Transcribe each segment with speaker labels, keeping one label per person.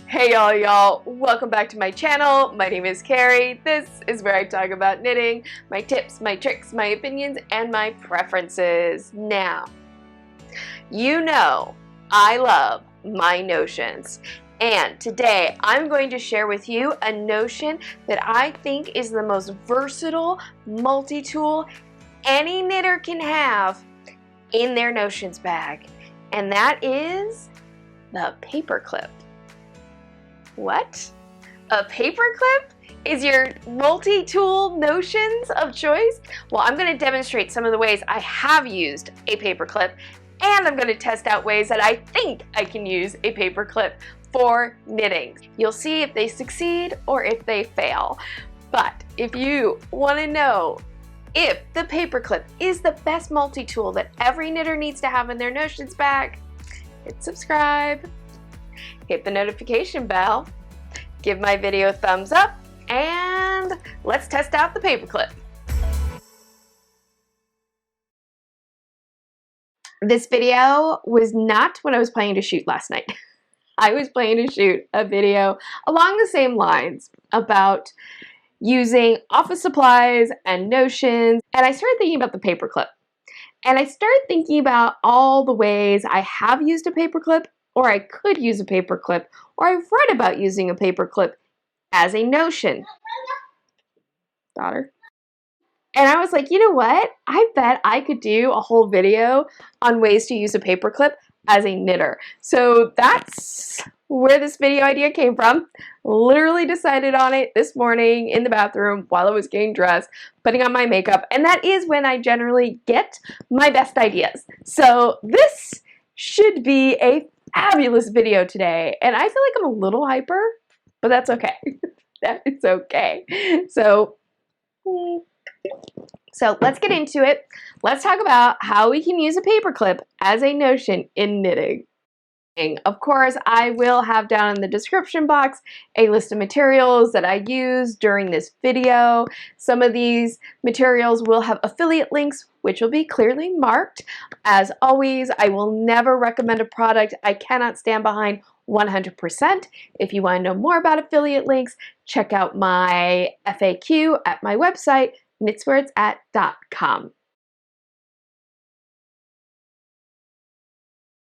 Speaker 1: Hey y'all, welcome back to my channel. My name is Carrie. This is where I talk about knitting, my tips, my tricks, my opinions, and my preferences. Now, you know I love my notions, and today I'm going to share with you a notion that I think is the most versatile multi-tool any knitter can have in their notions bag, and that is the paper clip. What? A paperclip is your multi-tool notions of choice? Well, I'm going to demonstrate some of the ways I have used a paperclip, and I'm going to test out ways that I think I can use a paperclip for knitting. You'll see if they succeed or if they fail. But if you want to know if the paperclip is the best multi-tool that every knitter needs to have in their notions bag, hit subscribe. Hit the notification bell, give my video a thumbs up, and let's test out the paperclip. This video was not what I was planning to shoot last night. I was planning to shoot a video along the same lines about using office supplies and notions, and I started thinking about the paperclip. And I started thinking about all the ways I have used a paperclip, or I could use a paperclip, or I've read about using a paperclip as a notion. Daughter. And I was like, you know what? I bet I could do a whole video on ways to use a paperclip as a knitter. So that's where this video idea came from. Literally decided on it this morning in the bathroom while I was getting dressed, putting on my makeup, and that is when I generally get my best ideas. So this should be a fabulous video today, and I feel like I'm a little hyper, but that's okay. That is okay. So let's get into it. Let's talk about how we can use a paperclip as a notion in knitting. Of course, I will have down in the description box a list of materials that I use during this video. Some of these materials will have affiliate links, which will be clearly marked. As always, I will never recommend a product I cannot stand behind 100%. If you want to know more about affiliate links, check out my FAQ at my website, knitswhereit'sat.com.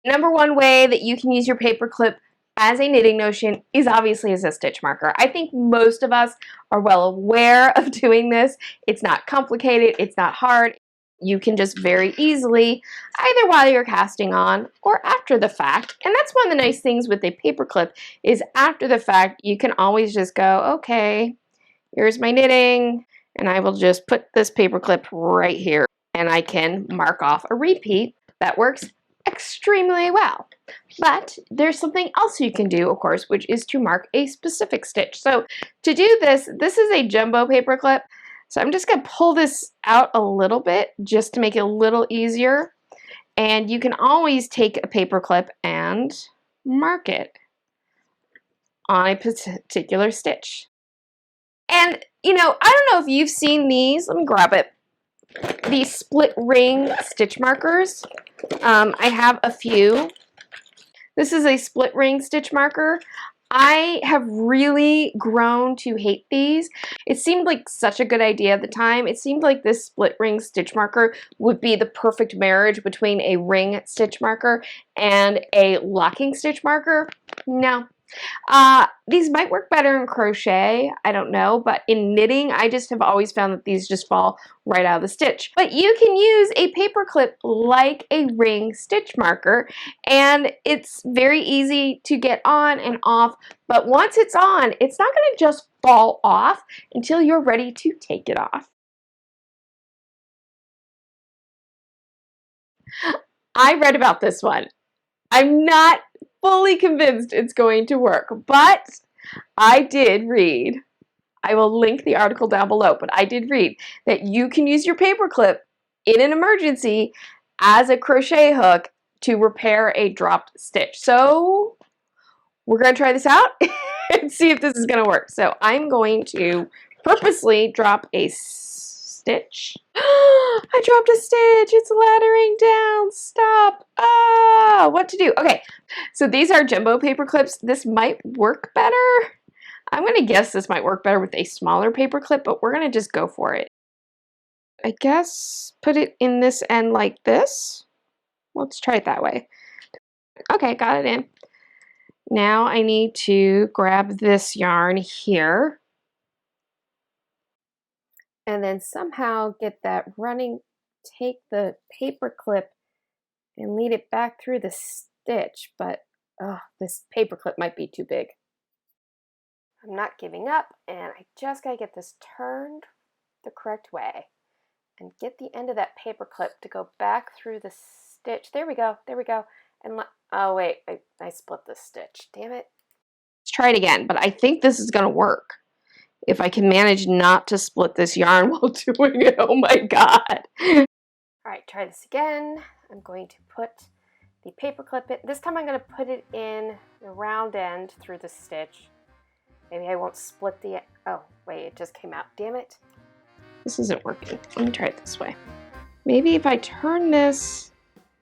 Speaker 1: Number one way that you can use your paperclip as a knitting notion is obviously as a stitch marker. I think most of us are well aware of doing this. It's not complicated, it's not hard. You can just very easily, either while you're casting on or after the fact, and that's one of the nice things with a paperclip is after the fact you can always just go, okay, here's my knitting, and I will just put this paperclip right here, and I can mark off a repeat. That works extremely well. But there's something else you can do, of course, which is to mark a specific stitch. So to do this, this is a jumbo paperclip. So I'm just going to pull this out a little bit just to make it a little easier. And you can always take a paperclip and mark it on a particular stitch. And, you know, I don't know if you've seen these. Let me grab it. These split ring stitch markers. I have a few. This is a split ring stitch marker. I have really grown to hate these. It seemed like such a good idea at the time. It seemed like this split ring stitch marker would be the perfect marriage between a ring stitch marker and a locking stitch marker. No. These might work better in crochet, I don't know, but in knitting, I just have always found that these just fall right out of the stitch. But you can use a paperclip like a ring stitch marker, and it's very easy to get on and off, but once it's on, it's not going to just fall off until you're ready to take it off. I read about this one. I'm not fully convinced it's going to work, but I did read, I will link the article down below, but I did read that you can use your paperclip in an emergency as a crochet hook to repair a dropped stitch. So we're going to try this out and see if this is going to work. So I'm going to purposely drop a stitch. I dropped a stitch. It's laddering down. Stop. Ah, what to do? Okay, so these are jumbo paper clips. This might work better. I'm going to guess this might work better with a smaller paper clip, but we're going to just go for it. I guess put it in this end like this. Let's try it that way. Okay, got it in. Now I need to grab this yarn here and then somehow get that running, take the paper clip and lead it back through the stitch, but this paper clip might be too big. I'm not giving up, and I just gotta get this turned the correct way and get the end of that paper clip to go back through the stitch. There we go, and oh wait, I split this stitch, damn it. Let's try it again, but I think this is gonna work if I can manage not to split this yarn while doing it. Oh my god. All right, try this again. I'm going to put the paper clip in. This time I'm going to put it in the round end through the stitch. Maybe I won't split the, oh wait, it just came out, damn it. This isn't working. Let me try it this way. Maybe if I turn this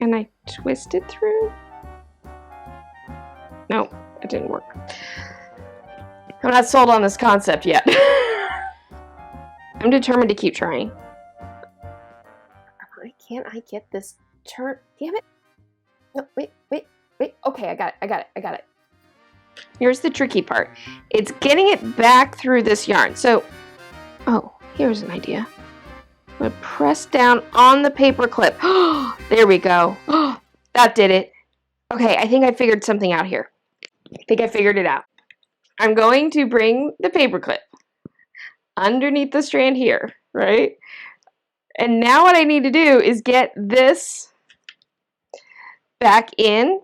Speaker 1: and I twist it through? No, it didn't work. I'm not sold on this concept yet. I'm determined to keep trying. Why can't I get this turn? Damn it. No, wait. Okay, I got it. Here's the tricky part. It's getting it back through this yarn. So, oh, here's an idea. I'm going to press down on the paper clip. There we go. That did it. Okay, I think I figured something out here. I think I figured it out. I'm going to bring the paper clip underneath the strand here, right? And now what I need to do is get this back in.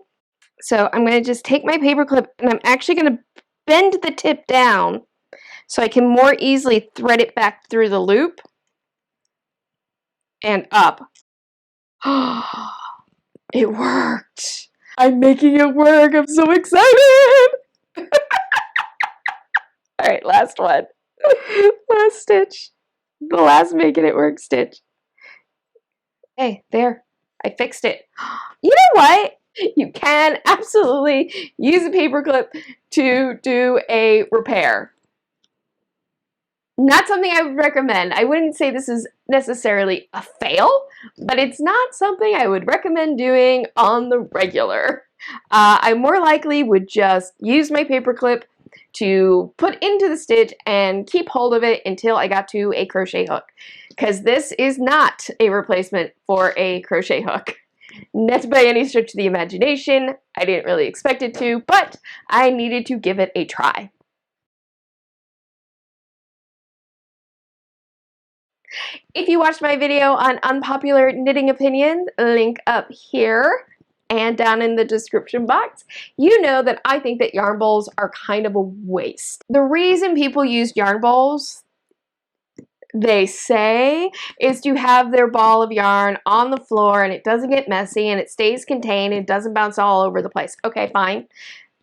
Speaker 1: So I'm going to just take my paper clip and I'm actually going to bend the tip down so I can more easily thread it back through the loop and up. It worked. I'm making it work. I'm so excited. All right, last one. Last stitch. The last making it work stitch. Hey, there. I fixed it. You know what? You can absolutely use a paper clip to do a repair. Not something I would recommend. I wouldn't say this is necessarily a fail, but it's not something I would recommend doing on the regular. I more likely would just use my paper clip to put into the stitch and keep hold of it until I got to a crochet hook, because this is not a replacement for a crochet hook. Not by any stretch of the imagination. I didn't really expect it to, but I needed to give it a try. If you watched my video on unpopular knitting opinions, link up here and down in the description box, you know that I think that yarn bowls are kind of a waste. The reason people use yarn bowls, they say, is to have their ball of yarn on the floor and it doesn't get messy and it stays contained and it doesn't bounce all over the place. Okay, fine.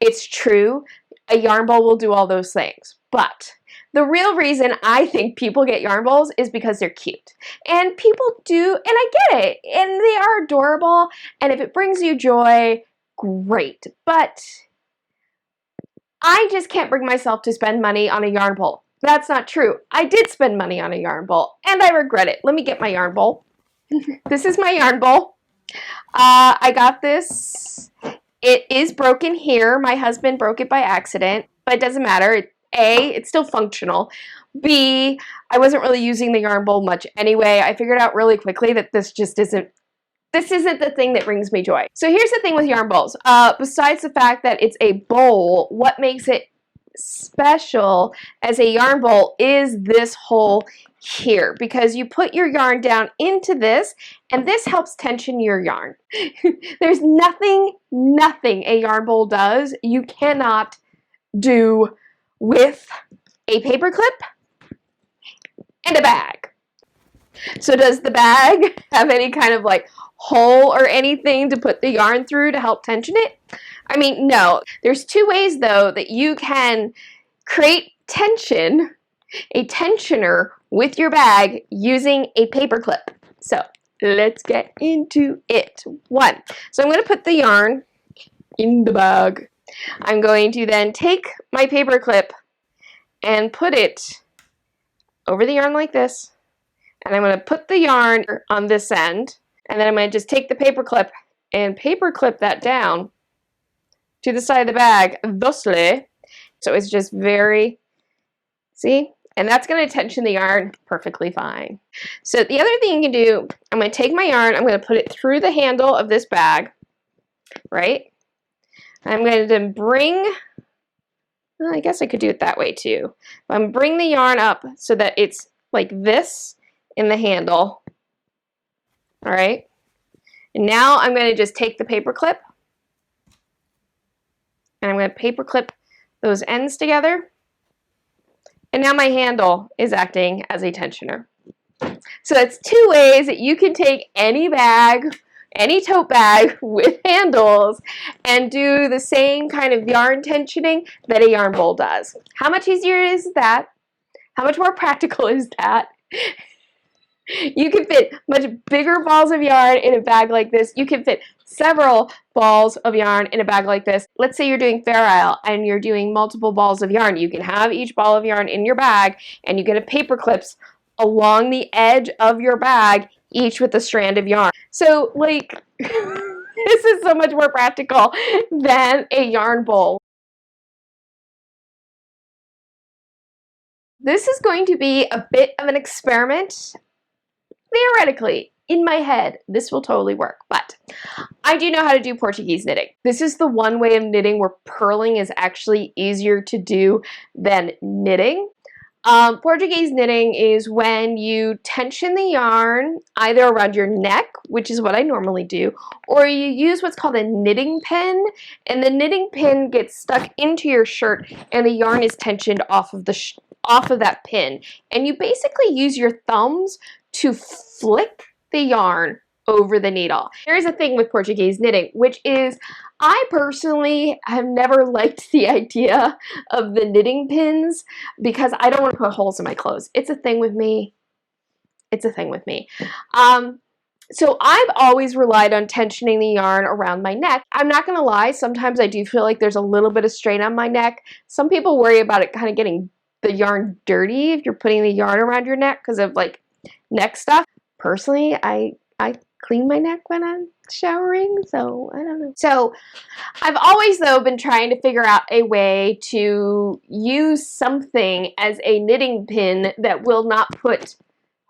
Speaker 1: It's true. A yarn bowl will do all those things. But the real reason I think people get yarn bowls is because they're cute. And people do, and I get it, and they are adorable, and if it brings you joy, great. But I just can't bring myself to spend money on a yarn bowl. That's not true. I did spend money on a yarn bowl, and I regret it. Let me get my yarn bowl. This is my yarn bowl. I got this. It is broken here. My husband broke it by accident, but it doesn't matter. A, it's still functional. B, I wasn't really using the yarn bowl much anyway. I figured out really quickly that this isn't the thing that brings me joy. So here's the thing with yarn bowls. Besides the fact that it's a bowl, what makes it special as a yarn bowl is this hole here, because you put your yarn down into this and this helps tension your yarn. There's nothing a yarn bowl does you cannot do with a paper clip and a bag. So does the bag have any kind of like hole or anything to put the yarn through to help tension it? I mean, no. There's two ways though that you can create tension, a tensioner, with your bag using a paper clip. So let's get into it. One, so I'm going to put the yarn in the bag. I'm going to then take my paper clip and put it over the yarn like this, and I'm going to put the yarn on this end, and then I'm going to just take the paper clip and paper clip that down to the side of the bag, thusly. So it's just very, see? And that's going to tension the yarn perfectly fine. So the other thing you can do, I'm going to take my yarn, I'm going to put it through the handle of this bag, right? I'm going to bring, well, I guess I could do it that way too. I'm going to bring the yarn up so that it's like this in the handle, all right? And now I'm going to just take the paper clip, and I'm going to paper clip those ends together. And now my handle is acting as a tensioner. So that's two ways that you can take any bag, any tote bag with handles and do the same kind of yarn tensioning that a yarn bowl does. How much easier is that? How much more practical is that? You can fit much bigger balls of yarn in a bag like this. You can fit several balls of yarn in a bag like this. Let's say you're doing Fair Isle and you're doing multiple balls of yarn. You can have each ball of yarn in your bag, and you can have paper clips along the edge of your bag, each with a strand of yarn. So, like, this is so much more practical than a yarn bowl. This is going to be a bit of an experiment. Theoretically, in my head, this will totally work, but I do know how to do Portuguese knitting. This is the one way of knitting where purling is actually easier to do than knitting. Portuguese knitting is when you tension the yarn either around your neck, which is what I normally do, or you use what's called a knitting pin, and the knitting pin gets stuck into your shirt and the yarn is tensioned off of that pin, and you basically use your thumbs to flick the yarn over the needle. Here's the thing with Portuguese knitting, which is I personally have never liked the idea of the knitting pins because I don't want to put holes in my clothes. It's a thing with me. It's a thing with me. So I've always relied on tensioning the yarn around my neck. I'm not going to lie, sometimes I do feel like there's a little bit of strain on my neck. Some people worry about it kind of getting the yarn dirty if you're putting the yarn around your neck because of like neck stuff. Personally, I clean my neck when I'm showering, so I don't know. So I've always though been trying to figure out a way to use something as a knitting pin that will not put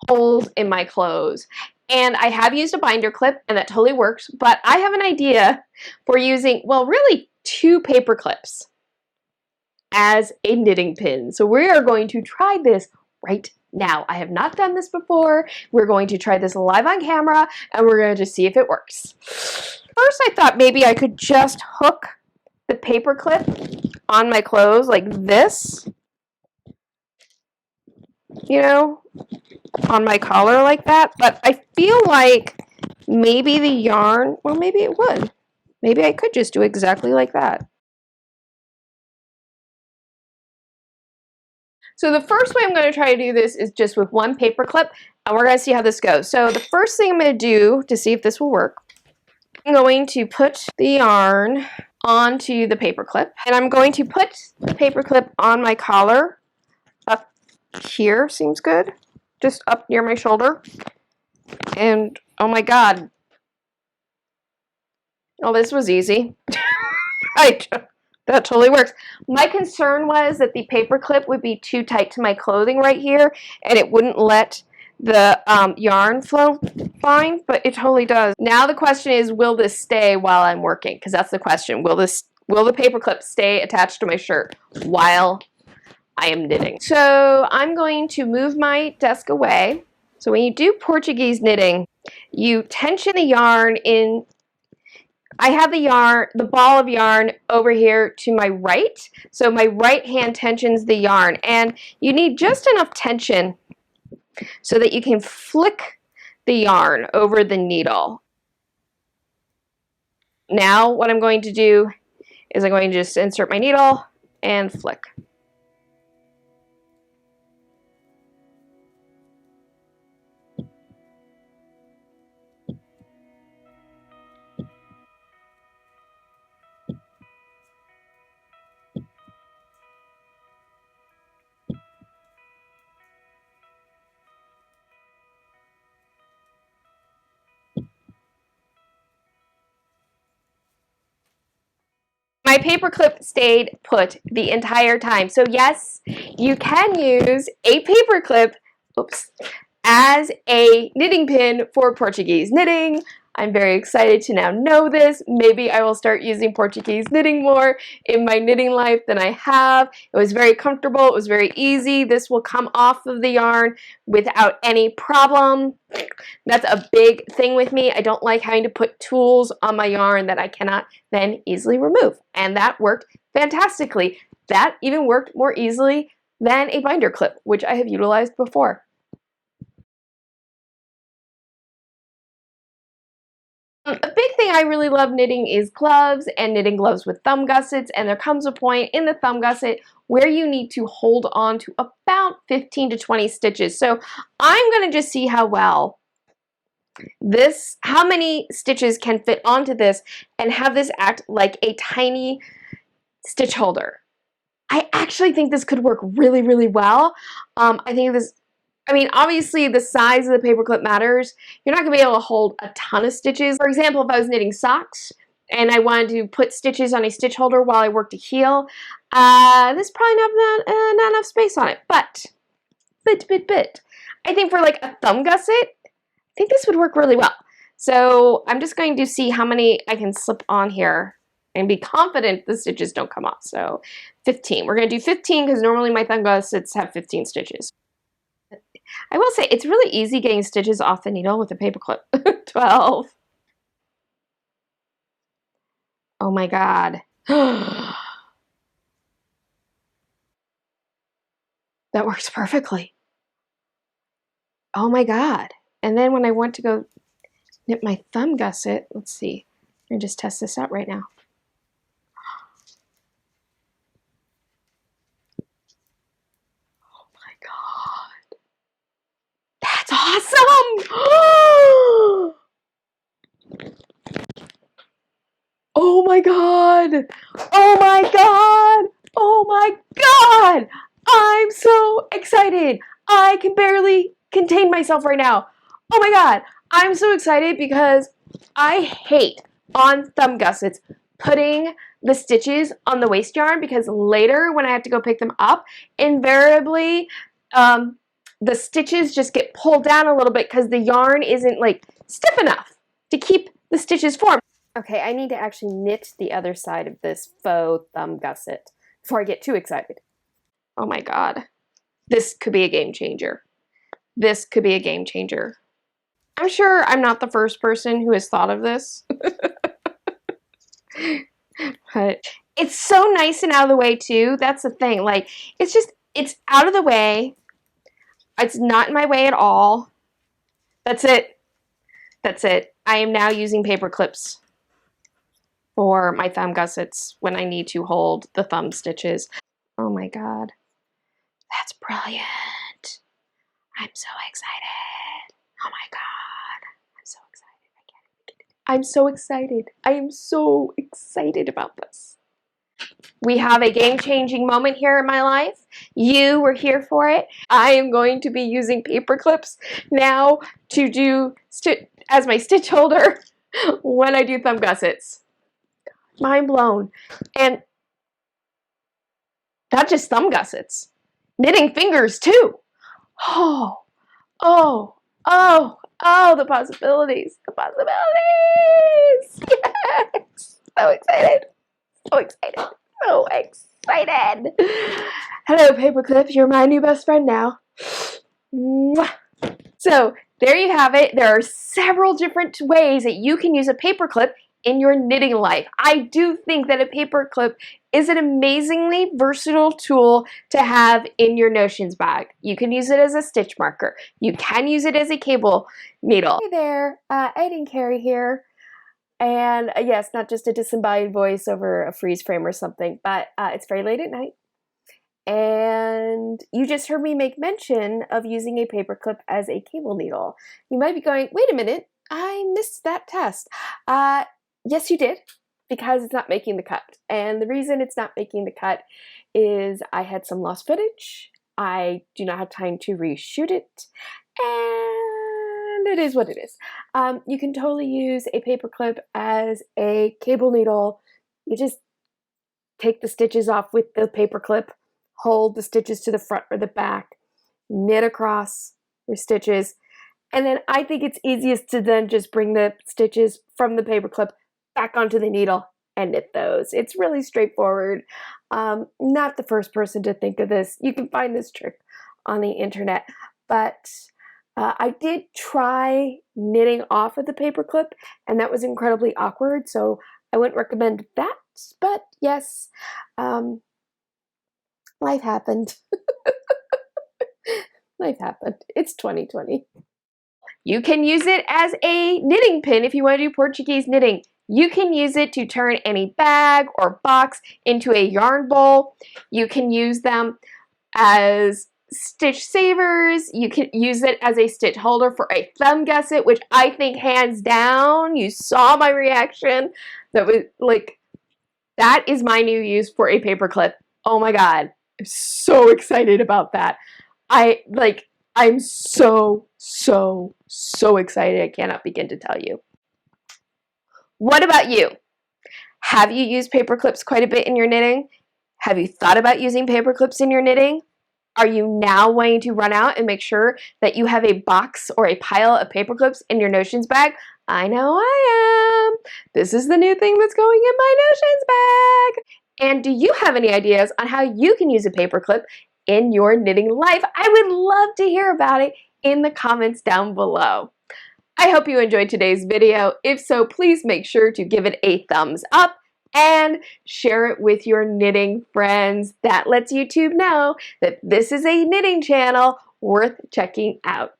Speaker 1: holes in my clothes. And I have used a binder clip and that totally works, but I have an idea for using, well, really two paper clips as a knitting pin. So we are going to try this right now. I have not done this before. We're going to try this live on camera and we're going to just see if it works. First, I thought maybe I could just hook the paper clip on my clothes like this, you know, on my collar like that. But I feel like maybe the yarn, well, maybe it would. Maybe I could just do exactly like that. So the first way I'm going to try to do this is just with one paper clip, and we're going to see how this goes. So the first thing I'm going to do to see if this will work, I'm going to put the yarn onto the paper clip, and I'm going to put the paper clip on my collar up here, seems good, just up near my shoulder. And oh my god, oh, this was easy. That totally works. My concern was that the paper clip would be too tight to my clothing right here and it wouldn't let the yarn flow fine, but it totally does. Now the question is, will this stay while I'm working? Because that's the question. Will the paper clip stay attached to my shirt while I am knitting? So I'm going to move my desk away. So when you do Portuguese knitting, you tension the yarn in. I have the ball of yarn over here to my right, so my right hand tensions the yarn, and you need just enough tension so that you can flick the yarn over the needle. Now what I'm going to do is I'm going to just insert my needle and flick. my paper clip stayed put the entire time. So yes, you can use a paper clip, oops, as a knitting pin for Portuguese knitting. I'm very excited to now know this. Maybe I will start using Portuguese knitting more in my knitting life than I have. It was very comfortable. It was very easy. This will come off of the yarn without any problem. That's a big thing with me. I don't like having to put tools on my yarn that I cannot then easily remove. And that worked fantastically. That even worked more easily than a binder clip, which I have utilized before. A big thing I really love knitting is gloves and knitting gloves with thumb gussets, and there comes a point in the thumb gusset where you need to hold on to about 15 to 20 stitches. So I'm going to just see how many stitches can fit onto this and have this act like a tiny stitch holder. I actually think this could work really, really well. I mean, obviously the size of the paper clip matters. You're not gonna be able to hold a ton of stitches. For example, if I was knitting socks and I wanted to put stitches on a stitch holder while I worked a heel, there's probably not enough space on it. But, I think for like a thumb gusset, I think this would work really well. So I'm just going to see how many I can slip on here and be confident the stitches don't come off. So 15. We're gonna do 15 because normally my thumb gussets have 15 stitches. I will say, it's really easy getting stitches off the needle with a paper clip. 12. Oh my God. That works perfectly. Oh my God. And then when I want to go knit my thumb gusset, let's see. I'm going to just test this out right now. Oh my God. That's awesome! Oh my God! Oh my God! Oh my God! I'm so excited! I can barely contain myself right now. Oh my God! I'm so excited because I hate on thumb gussets putting the stitches on the waste yarn, because later when I have to go pick them up, invariably the stitches just get pulled down a little bit because the yarn isn't like stiff enough to keep the stitches formed. Okay, I need to actually knit the other side of this faux thumb gusset before I get too excited. Oh my God. This could be a game changer. This could be a game changer. I'm sure I'm not the first person who has thought of this. But it's so nice and out of the way too. That's the thing. Like, it's out of the way. It's not in my way at all. That's it. That's it. I am now using paper clips for my thumb gussets when I need to hold the thumb stitches. Oh my God. That's brilliant. I'm so excited. Oh my God. I'm so excited. I can't. I'm so excited. I am so excited about this. We have a game-changing moment here in my life. You were here for it. I am going to be using paper clips now to do as my stitch holder when I do thumb gussets. Mind blown. And not just thumb gussets, knitting fingers too. Oh, oh, oh, oh, the possibilities, the possibilities. Yes, so excited, so excited, so excited. Hello, paperclip, you're my new best friend now. Mwah. So there you have it. There are several different ways that you can use a paperclip in your knitting life. I do think that a paperclip is an amazingly versatile tool to have in your notions bag. You can use it as a stitch marker. You can use it as a cable needle. Hey there, Ed and Carrie here. And yes, not just a disembodied voice over a freeze frame or something, but it's very late at night. And you just heard me make mention of using a paperclip as a cable needle. You might be going, wait a minute, I missed that test. Yes, you did, because it's not making the cut. And the reason it's not making the cut is I had some lost footage. I do not have time to reshoot it. And it is what it is. You can totally use a paperclip as a cable needle. You just take the stitches off with the paper clip, hold the stitches to the front or the back, knit across your stitches, and then I think it's easiest to then just bring the stitches from the paper clip back onto the needle and knit those. It's really straightforward. Not the first person to think of this. You can find this trick on the internet, but I did try knitting off of the paper clip, and that was incredibly awkward, so I wouldn't recommend that, but yes, life happened. Life happened. It's 2020. You can use it as a knitting pin if you want to do Portuguese knitting. You can use it to turn any bag or box into a yarn bowl. You can use them as stitch savers. You can use it as a stitch holder for a thumb gusset, which I think hands down, you saw my reaction. That was like, that is my new use for a paper clip. Oh my God, I'm so excited about that. I'm so excited. I cannot begin to tell you. What about you? Have you used paper clips quite a bit in your knitting? Have you thought about using paper clips in your knitting? Are you now wanting to run out and make sure that you have a box or a pile of paper clips in your notions bag? I know I am. This is the new thing that's going in my notions bag. And do you have any ideas on how you can use a paper clip in your knitting life? I would love to hear about it in the comments down below. I hope you enjoyed today's video. If so, please make sure to give it a thumbs up and share it with your knitting friends. That lets YouTube know that this is a knitting channel worth checking out.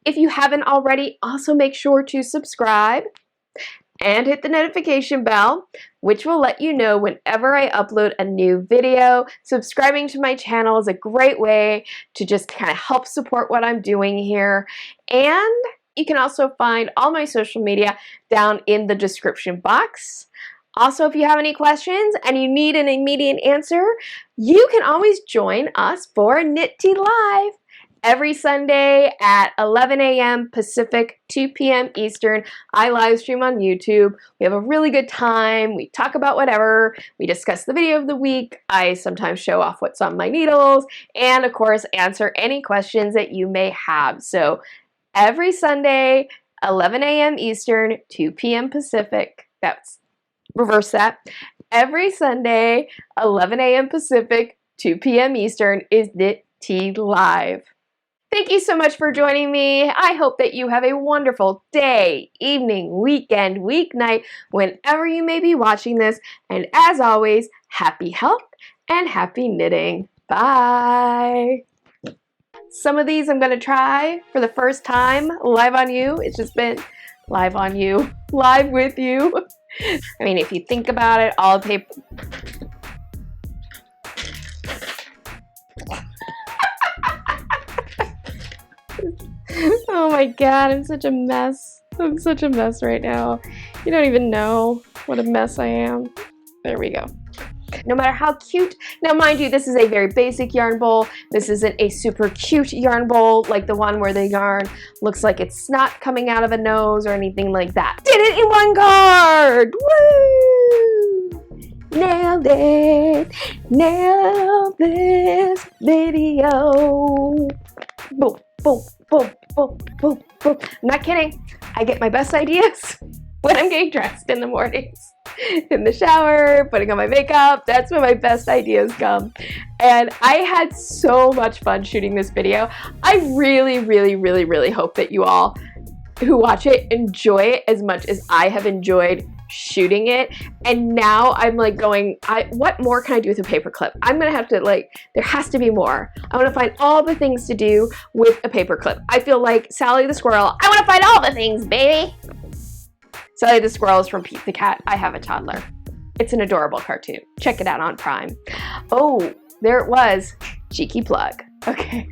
Speaker 1: If you haven't already, also make sure to subscribe and hit the notification bell, which will let you know whenever I upload a new video. Subscribing to my channel is a great way to just kind of help support what I'm doing here. And you can also find all my social media down in the description box. Also, if you have any questions and you need an immediate answer, you can always join us for Knit Tea Live every Sunday at 11 a.m. Pacific, 2 p.m. Eastern. I live stream on YouTube. We have a really good time. We talk about whatever. We discuss the video of the week. I sometimes show off what's on my needles and, of course, answer any questions that you may have. So every Sunday, 11 a.m. Eastern, 2 p.m. Pacific. That's reverse that. Every Sunday, 11 a.m. Pacific, 2 p.m. Eastern is Knit Tea Live. Thank you so much for joining me. I hope that you have a wonderful day, evening, weekend, weeknight, whenever you may be watching this. And as always, happy health and happy knitting. Bye. Some of these I'm going to try for the first time live on you. It's just been live on you, live with you. I mean, if you think about it, all paper. Oh my God, I'm such a mess. I'm such a mess right now. You don't even know what a mess I am. There we go. No matter how cute. Now, mind you, this is a very basic yarn bowl. This isn't a super cute yarn bowl like the one where the yarn looks like it's snot coming out of a nose or anything like that. Did it in one card! Woo! Nailed it! Nailed this video! Boom, boom, boom, boom, boom, boom. I'm not kidding. I get my best ideas when I'm getting dressed in the mornings. In the shower, putting on my makeup, that's when my best ideas come. And I had so much fun shooting this video. I really hope that you all who watch it enjoy it as much as I have enjoyed shooting it. And now I'm like going, what more can I do with a paper clip? I'm gonna have to there has to be more. I wanna find all the things to do with a paper clip. I feel like Sally the squirrel. I wanna find all the things, baby. Sally the squirrel is from Pete the cat. I have a toddler. It's an adorable cartoon. Check it out on Prime. Oh, there it was. Cheeky plug. Okay.